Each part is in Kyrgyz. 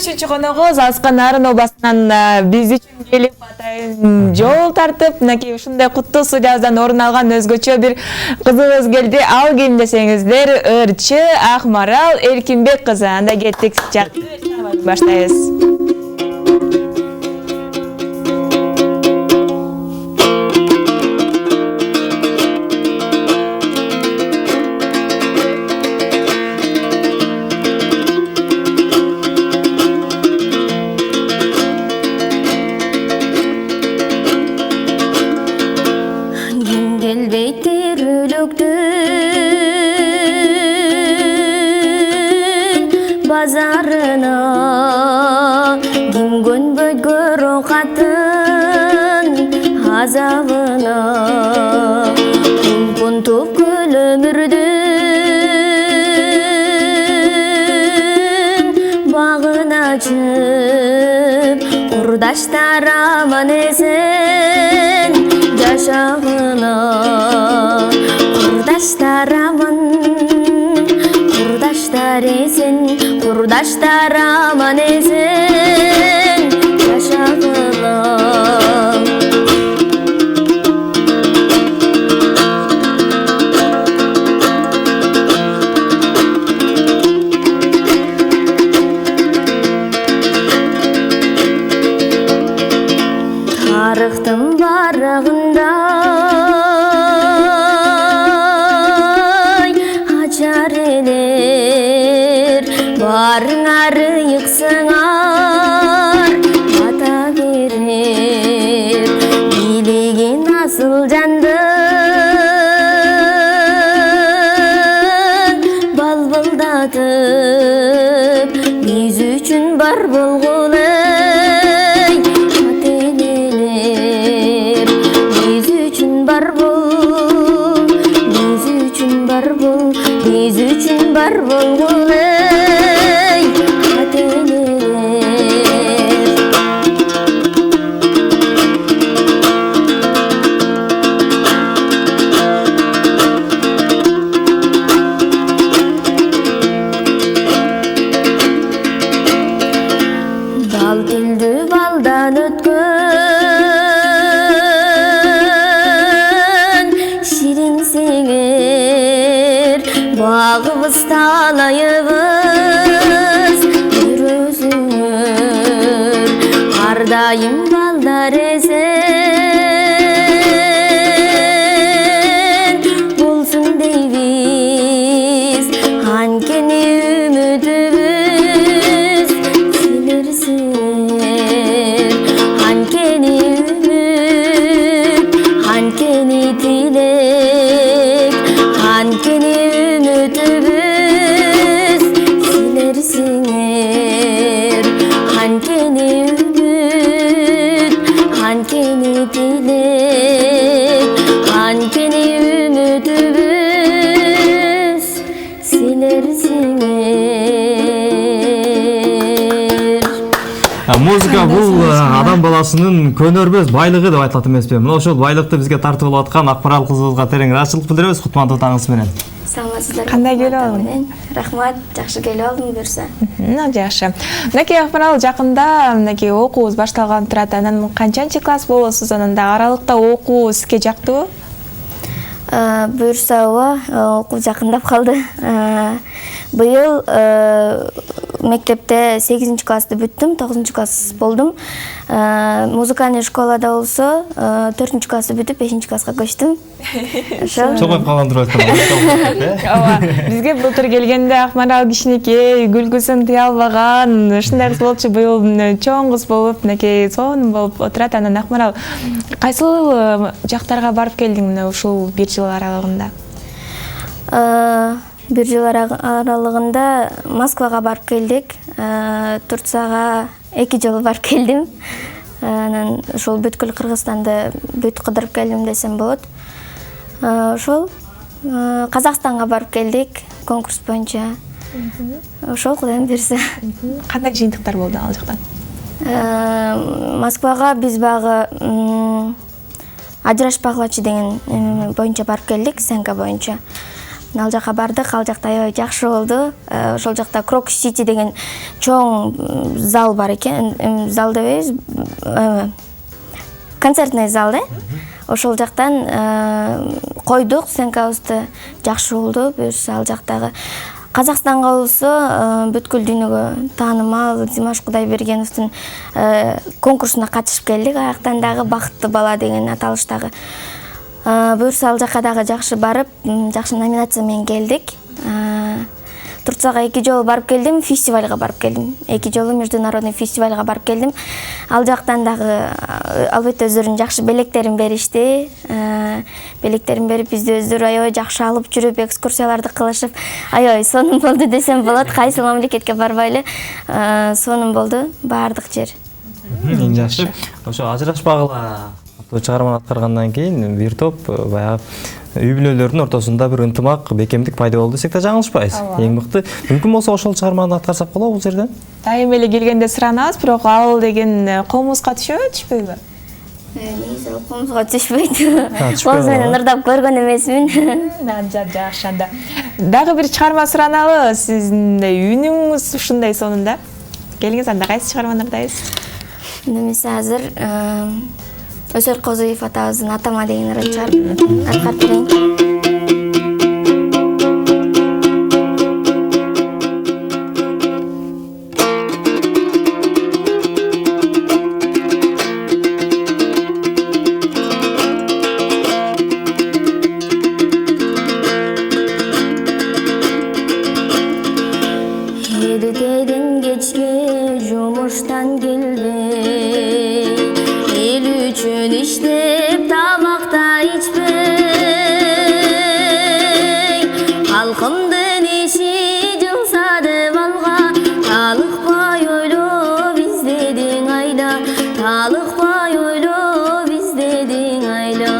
3 коногубуз Алыскан Нарын областынан биз үчүн келип атайын жол тартып, мынакей ушундай куттуу студиябыздан орун алган өзгөчө бир кызыбыз келди. Ал ким десеңиздер, ырчы Акмарал Эркинбек кызы. Анда кеттик, баштайбыз. Bazarına kim gönbögör okatın azabına kumpun topkul ömürdün bağına açıp kurdaşlar aman esen yaşağına kurdaşlar aman kurdaşlar esen kurdaşlar aman esen yaşağına tarıktın barağında açar eler barınarı yıksınar ata verir bilegi nasıl jandın balbıldatıp biz üçün bar bolğulay ateler biz üçün bar bol biz üçün bar bol biz üçün bar bolğulay ateler bal tildi baldan ötkön şirin senger bağımız talayыбыз bir özüңөр ардайым балдар эсен болсун дейбиз анткени үмүтүбүз силерсиңер анткени үмүт анткени тилек анткени үмүтүбүз силерсиңер анткени үмүт анткени тилек анткени үмүтүбүз силерсиңер. Музыка бул адам баласынын көнөрбөз байлыгы деп айтылат эмеспи? Мына ошол байлыкты бизге тартып алып аткан Акмарал кызыбызга терең ыраазычылык билдиребиз. Кутмандуу таңыңыз менен. Саламатсыздар. Кандай келип алдың? Рахмат, жакшы келип алдым буюрса. Жакшы. Мынакей Акмарал, жакында мынакей окуубуз башталган турат. Анан канчанчы класс болосуз? Анан да аралыкта окуу сизге жактыбы? Буюрса окуу жакындап калды. Быйыл мектепте 8 классты бүттүм, 9 класс болдум. Музыкальный школада болсо 4 классты бүтүп 5 класска көчтүм. Ошол. Чогоюп калган туруп айтканда. Ооба, бизге былтыр келгенде Акмарал кичинекей, күлкүсүн тыя албаган, ушундай кыз болчу. Быйыл чоң кыз болуп, мынакей сонун болуп отурат. Анан Акмарал, кайсыл жактарга барып келдиң мына ушул 1 жыл аралыгында? 1 жыл аралыгында Москвага барып келдик. Турцияга 2 жыл барып келдим. Анан ошол бүткүл Кыргызстанды бүт кыдырып келдим десем болот. Ошол Казакстанга барып келдик конкурс боюнча. Ошол Кудайым берсе. Кандай жыйынтыктар болду ал жактан? Москвага биз багы ажырашпагылачы деген боюнча барып келдик, сенка боюнча. Ал жака бардык, ал жакта аябай жакшы болду. Ошол жакта Крокус Сити деген чоң зал бар экен. Зал дебейбиз, концертный зал да. Ошол жактан койдук, сценкабызды жакшы болду. Буюрса ал жактагы Казакстанга болсо бүткүл дүйнөгө таанымал Димаш Кудайбергеновдун конкурсуна катышып келдик. Аяктан дагы Бакыттуу бала деген аталыштагы. Буюрса ал жака дагы жакшы барып, жакшы номинация менен келдик. Турцияга 2 жолу барып келдим, фестивалга барып келдим. 2 жолу международный фестивалга барып келдим. Ал жактан дагы албетте өздөрүнүн жакшы белектерин беришти. Белектерин берип, бизди өздөрү аябай жакшы алып жүрүп, экскурсияларды кылышып, аябай сонун болду десем болот. Кайсы мамлекетке барбайлы, сонун болду баардык жер. Эң жакшы. Ошо ажырашпагыла чыгарманы аткаргандан кийин бир топ баягы үй бүлөлөрдүн ортосунда бир ынтымак, бекемдик пайда болду десек да жаңылышпайбыз. Эң мыкты. Мүмкүн болсо ошол чыгарманы аткарсак болобу бул жерден? Дайым эле келгенде суранабыз, бирок ал деген комузга түшөбү, түшпөйбү? Негизи ал комузга түшпөйт. Комуз менен ырдап көргөн эмесмин. Жакшы анда. Дагы бир чыгарма сураналы, сиздин үнүңүз ушундай сонунда. Келиңиз, анда кайсы чыгарманы ырдайсыз? Немесе азыр Өсөр Козуев атабыздын Атама деген ырын чыгарып аткарып берейин. Эртеден кечке жумуштан келбей, эл үчүн иштеп тамакта ичпей, халкымдын иши жылса деп алга, талыкпай ойлоп издедиң айда, талыкпай ойлоп издедиң айда.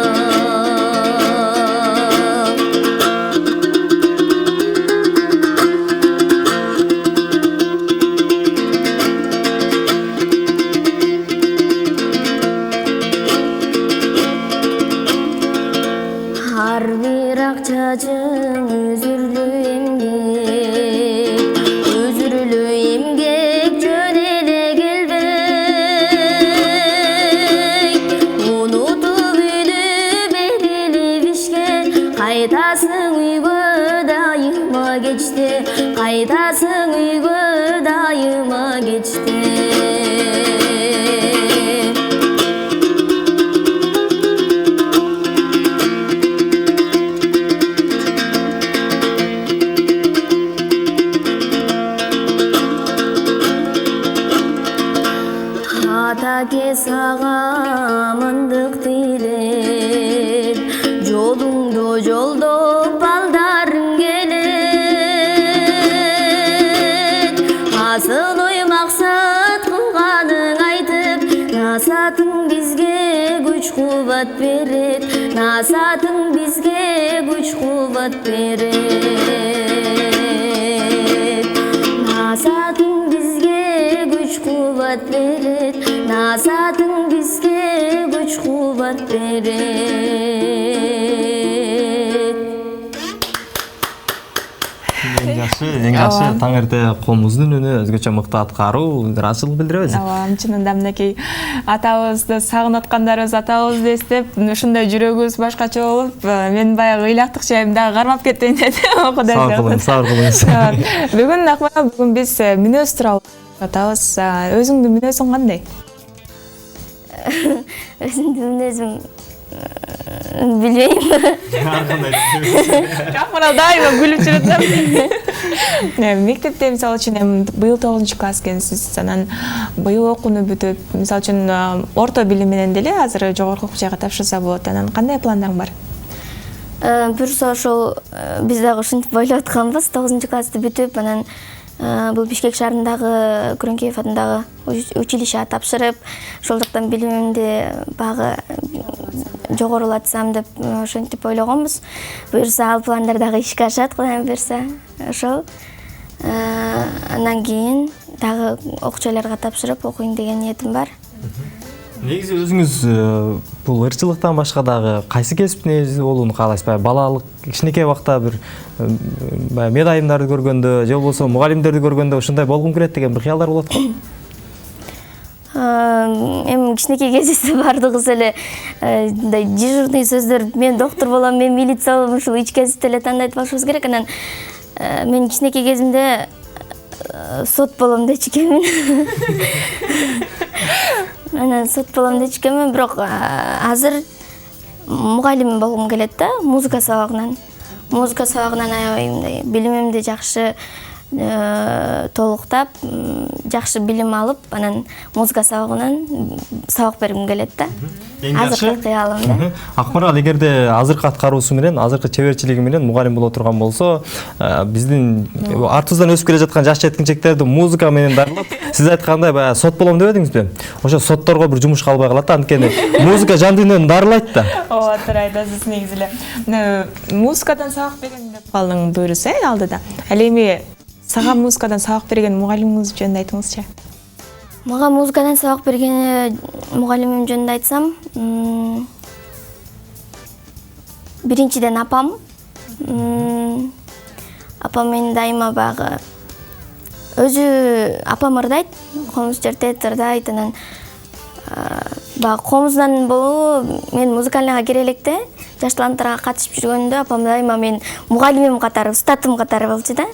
Ар бир ак чачың өзүрлүү эмгек жөн эле келбей, унутуп үйдү бедели бишкен, кайтасың үйгө дайыма кечте, кайтасың үйгө дайыма кечте. Атаке сага амандык тилеп, жолуңду жолдоп балдарың келет. Асыл ой максат кылганың айтып, насатың бизге күч кубат берет, насатың бизге күч кубат берет. Насатың бизге күч кубат берет, насатың бизге күч кубат берет. Эң жакшы таң эрте комуздун үнү өзгөчө мыкты аткаруу, ыраазычылык билдиребиз. Ооба, чынында мынакей атабызды сагынып аткандарыбыз, атабызды эстеп, ушундай жүрөгүбүз башкача болуп, мен баягы ыйлактык жайым дагы кармап кетейин дедим. Сабыр кылыңыз. Бүгүн Акмарал, бүгүн биз мүнөз тууралуу атабыз. Өзүңдүн мүнөзүң кандай? Өзүмдүн мүнөзүм билбейм. Акмарал дайыма күлүп жүрөт. Мектепте мисалы үчүн быйыл 9-класс экенсиз, анан быйыл окууну бүтүп, мисалы үчүн орто билим менен деле азыр жогорку окуу жайга тапшырса болот. Анан кандай пландарың бар? Буюрса ошол биз дагы ушинтип ойлоп атканбыз, 9-классты бүтүп, анан бул Бишкек шаарындагы Күрөңкеев атындагы училищеге тапшырып, ошол жактан билимимди багы жогорулатсам деп ошентип ойлогонбуз. Буюрса ал пландар дагы ишке ашат, Кудайым буюрса. Ошол андан кийин дагы окуучуларга тапшырып окуйн деген ниетим бар. Негизи өзүңүз бул ырчылыктан башка дагы кайсы кесиптин ээси болууну каалайсыз? Баягы балалык кичинекей убакта бир баягы медайымдарды көргөндө же болбосо мугалимдерди көргөндө ушундай болгум келет деген бир кыялдар болот го. Эми кичинекей кезибизде бардыгыбыз эле мындай дежурный сөздөр, мен доктор болом, мен милиция болом, ушул 3 кесипти эле тандайт болушубуз керек. Анан мен кичинекей кезимде сот болом дечү экенмин. Анан сот болом дечү экенмин, бирок азыр мугалим болгум келет да, музыка сабагынан. Музыка сабагынан аябай мындай билимимди жакшы толуктап, жакшы билим алып, анан музыка сабагынан сабак бергим келет да. Азыркы кыялым да. Акмарал, эгерде азыркы аткаруусу менен, азыркы чеберчилиги менен мугалим боло турган болсо, биздин артыбыздан өсүп келе жаткан жаш жеткинчектерди музыка менен дарылап, сиз айткандай баягы сот болом дебедиңизби? Ошо сотторго бир жумуш калбай калат да, анткени музыка жан дүйнөнү дарылайт да. Ооба, туура айтасыз негизи эле. Музыкадан сабак берем деп калдың буюрса алдыда. Ал эми сага музыкадан сабак берген мугалимиңиз жөнүндө айтыңызчы. Мага музыкадан сабак берген мугалимим жөнүндө айтсам, биринчиден апам. Апам менен дайыма багы өзү апам ырдайт, комуз чертет, ырдайт, анан багы комуздан болуу мен музыкальныйга кире электе жаштуулантарга катышып жүргөндө апам дайыма мен мугалимим катары, устатым катары болчу да.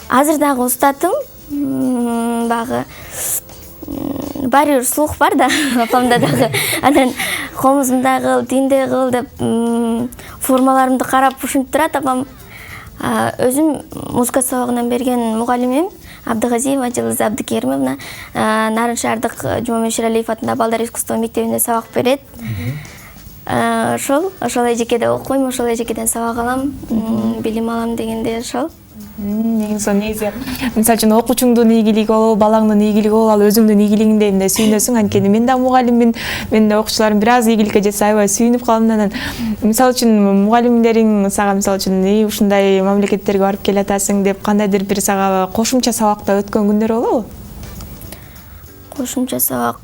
Азыр дагы устатым, багы баары бир слух бар да апамда дагы. Анан комузумда кыл, тинде кыл деп формаларымды карап ушинтип турат апам. Өзүм музыка сабагынан берген мугалимим Абдыгазиева Жылыза Абдыкеримовна Нарын шаардык Жумамет Шералиев атындагы балдар искусство мектебинде сабак берет. Ошол эжекеде окуйм, ошол эжекеден сабак алам, билим алам дегенде ошол. Негизи мисалы үчүн окуучуңдун ийгилиги болобу, балаңдын ийгилиги болобу, ал өзүңдүн ийгилигиңде эмне сүйүнөсүң. Анткени мен да мугалиммин, менин да окуучуларым бир аз ийгиликке жетсе аябай сүйүнүп калам. Анан мисалы үчүн мугалимдериң сага мисалы үчүн ушундай мамлекеттерге барып келатасың деп кандайдыр бир сага кошумча сабакта өткөн күндөр болобу? Кошумча сабак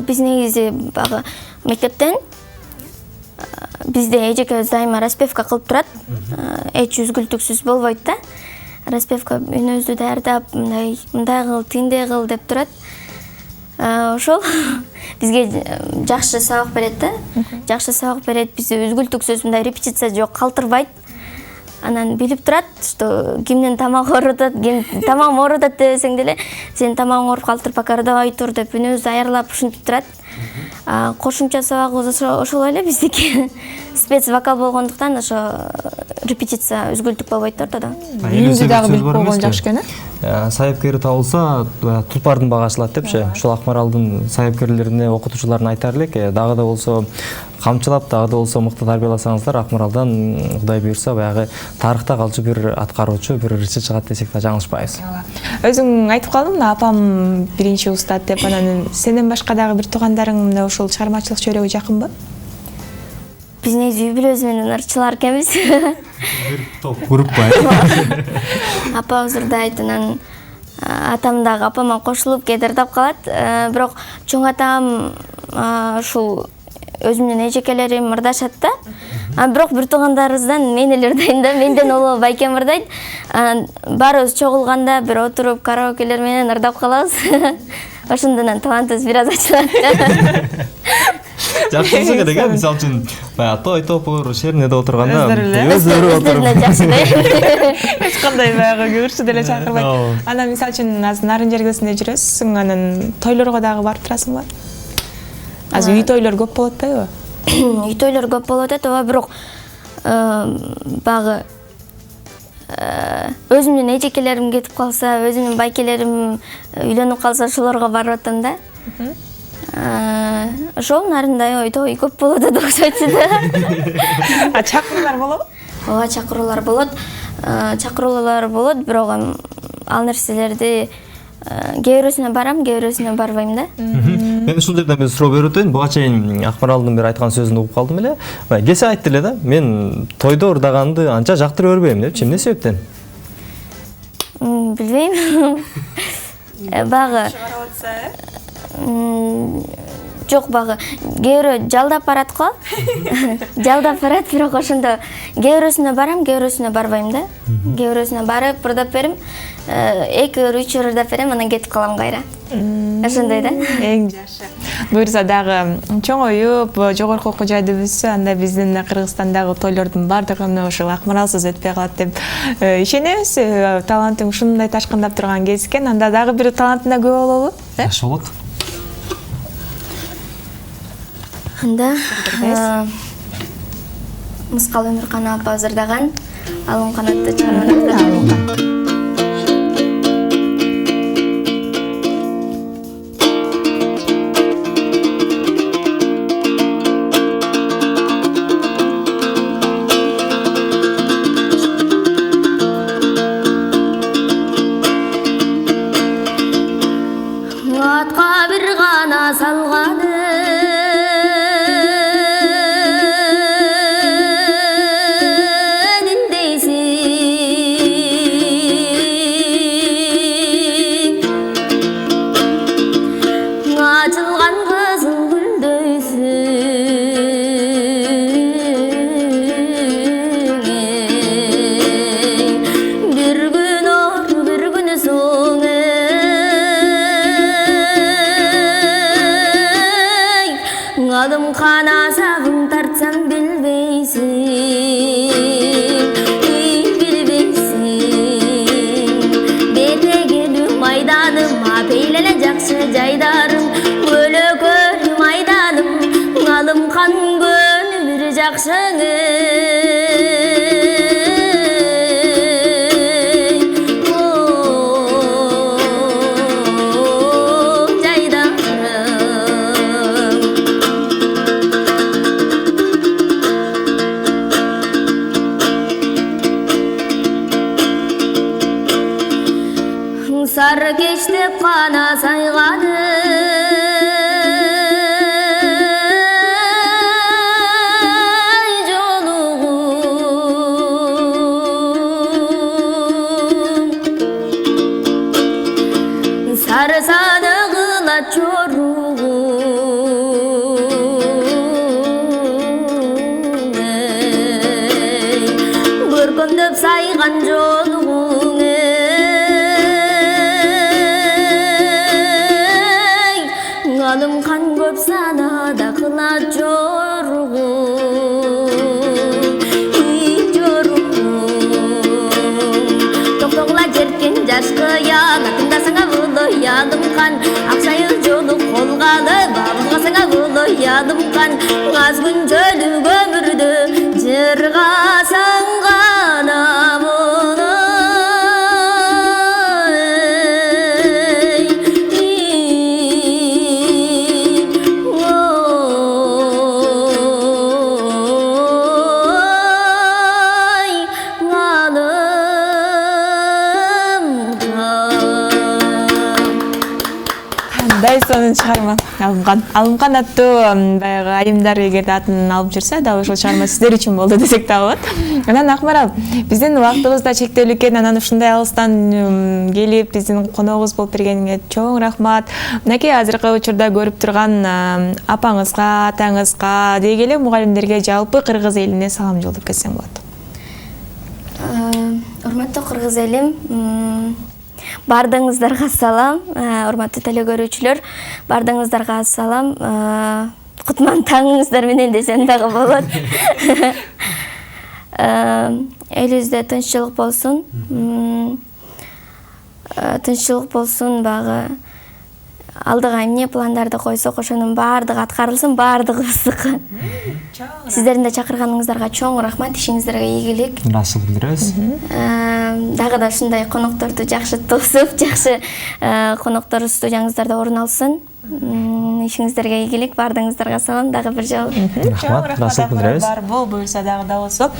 биз негизи багы мектептен бизде эжекебиз дайыма распевка кылып турат. Эч үзгүлтүксүз болбойт да. Распевка үнөбүздү даярдап, мындай кыл, тиндей кыл деп турат. Ошол бизге жакшы сабак берет да. Жакшы сабак берет, бизде үзгүлтүксүз мындай репетиция жок, калтырбайт. Анан билип турат, что кимдин тамагы оорутат, ким тамагым оорутат десең деле, сен тамагың ооруп калтырып ырдабай тур деп үнөбүздү аярлап ушинтип турат. Кошумча сабагыбыз ошол эле биздики. Спец вокал болгондуктан ошо репетиция үзгүлтүк болбойт ортодо. Үйүңүздү дагы билип койгон жакшы экен, Сайыпкери табылса, тулпардын баары ачылат депчи. Ушул Акмаралдын сайыпкерлерине, окутуучуларына айтар элек, дагы да болсо камчылап, дагы да болсо мыкты тарбияласаңыздар, Акмаралдан Кудай буйрса баягы тарыхта калчу бир аткаруучу, бир ырчы чыгат десек да жаңылышпайбыз. Өзүң айтып калдың да, апам биринчи устат деп. Анан сенден башка дагы бир туугандарың мына ушул чыгармачылык чөйрөгө жакынбы? Биз негизи үй бүлөбүз менен ырчылар экенбиз. Бир топ групп бар. Апабыз ырдайт, анан атам дагы апама кошулуп кээде ырдап калат. Бирок чоң атам ушул өзүм менен эжекелерим ырдашат да. Бирок бир туугандарыбыздан мен эле ырдайм да, менден улуу байкем ырдайт. Баарыбыз чогулганда бир отуруп караокелер менен ырдап калабыз. Ошондон талантыбыз бир аз ачылат. Жакшы керек, мисалы үчүн баягы той топур шеринеде отурганда өздөрү отуруп жакшы да. Эч кандай баягы көрчү деле чакырбайт. Анан мисалы үчүн азыр Нарын жергесинде жүрөсүң, анан тойлорго дагы барып турасыңбы? Азыр үй тойлор көп болот атпайбы? Үй тойлор көп болот ооба, бирок багы өзүмдүн эжекелерим кетип калса, өзүмдүн байкелерим үйлөнүп калса, ошолорго барып атам да. Ошол Нарындай той көп болот деп окшойт да. Чакыруулар болобу? Ооба, чакыруулар болот. Чакыруулар болот, бирок ал нерселерди кээ бирөөсүнө барам, кээ бирөөсүнө барбайм да. Мен ушул жерден бир суроо берип өтөйүн. Буга чейин Акмаралдын бир айткан сөзүн угуп калдым эле. Кесе айтты эле да, мен тойдо ырдаганды анча жактырып көрбөйм депчи. Эмне себептен? Билбейм. Багы Жок багы. Кээ бирөө жалдап барат го. Жалдап барат, бирок ошондо кээ бирөөсүнө барам, кээ бирөөсүнө барбайм да. Кээ бирөөсүнө барып, ырдап берем. 2-3 ырдап берем, анан кетип калам кайра. Ошондой да. Эң жакшы. Буюрса дагы чоңоюп, жогорку окуу жайды бүтсө, анда биздин Кыргызстандагы тойлордун бардыгына ошол акмаралсыз өтпөй калат деп ишенебиз. Талантың ушундай ташкындап турган кез экен. Анда дагы бир талантына күбө бололу. Жакшы болот. Анда Мыскал Өмүркана апа азырдаган Алым канатты чыгарманы. Атка бир гана салганы Alım kana sabın tartsam bilbeysin, bilbeysin. Bete gelip maydanıma peylele jakşı jaydarım, Bölökör maydanım, alım kan gönül jakşıны. Sarı geçtip kana saygadı joluğum, sarı sadığıla çoruğum, görkөмдөп saygan joluğum, alım kan көп санада кылат жоргун, токтогула жеркен жаш кыянатында саңа булоядым кан, акчайыл жолу колго алып бабылга саңа булоядым кан, аз күнчөлүк өмүрдү жырга саңган амуну. Дайсонун чыгарма Алымкан аттуу баягы айымдар эгерде атын алып жүрсө дагы ошол чыгарма сиздер үчүн болду десек дагы болот. Анан Акмарал, биздин убактыбыз да чектелүү экен, анан ушундай алыстан келип биздин коногубуз болуп бергениңе чоң рахмат. Мынакей азыркы учурда көрүп турган апаңызга, атаңызга, деги эле мугалимдерге, жалпы кыргыз элине салам жолдоп кетсең болот. Урматтуу кыргыз элим, бардыңыздарга салам, урматтуу телекөрүүчүлөр, бардыңыздарга салам. Кутман таңыңыздар менен десем дагы болот. Элибизде тынччылык болсун. Тынччылык болсун, багы алдыга эмне пландарды койсок ошонун баардыгы аткарылсын, баардыгыбыздыкы. Сиздердин да чакырганыңыздарга чоң рахмат, ишиңиздерге ийгилик. Ырашыл билдиребиз. Дагы да ушундай конокторду жакшы тосуп, жакшы коноктор студияңыздарда орун алсын. Ишиңиздерге ийгилик, бардыңыздарга салам, дагы бир жолу. Рахмат, ырашыл билдиребиз. Бар бол буюрса дагы да болсо.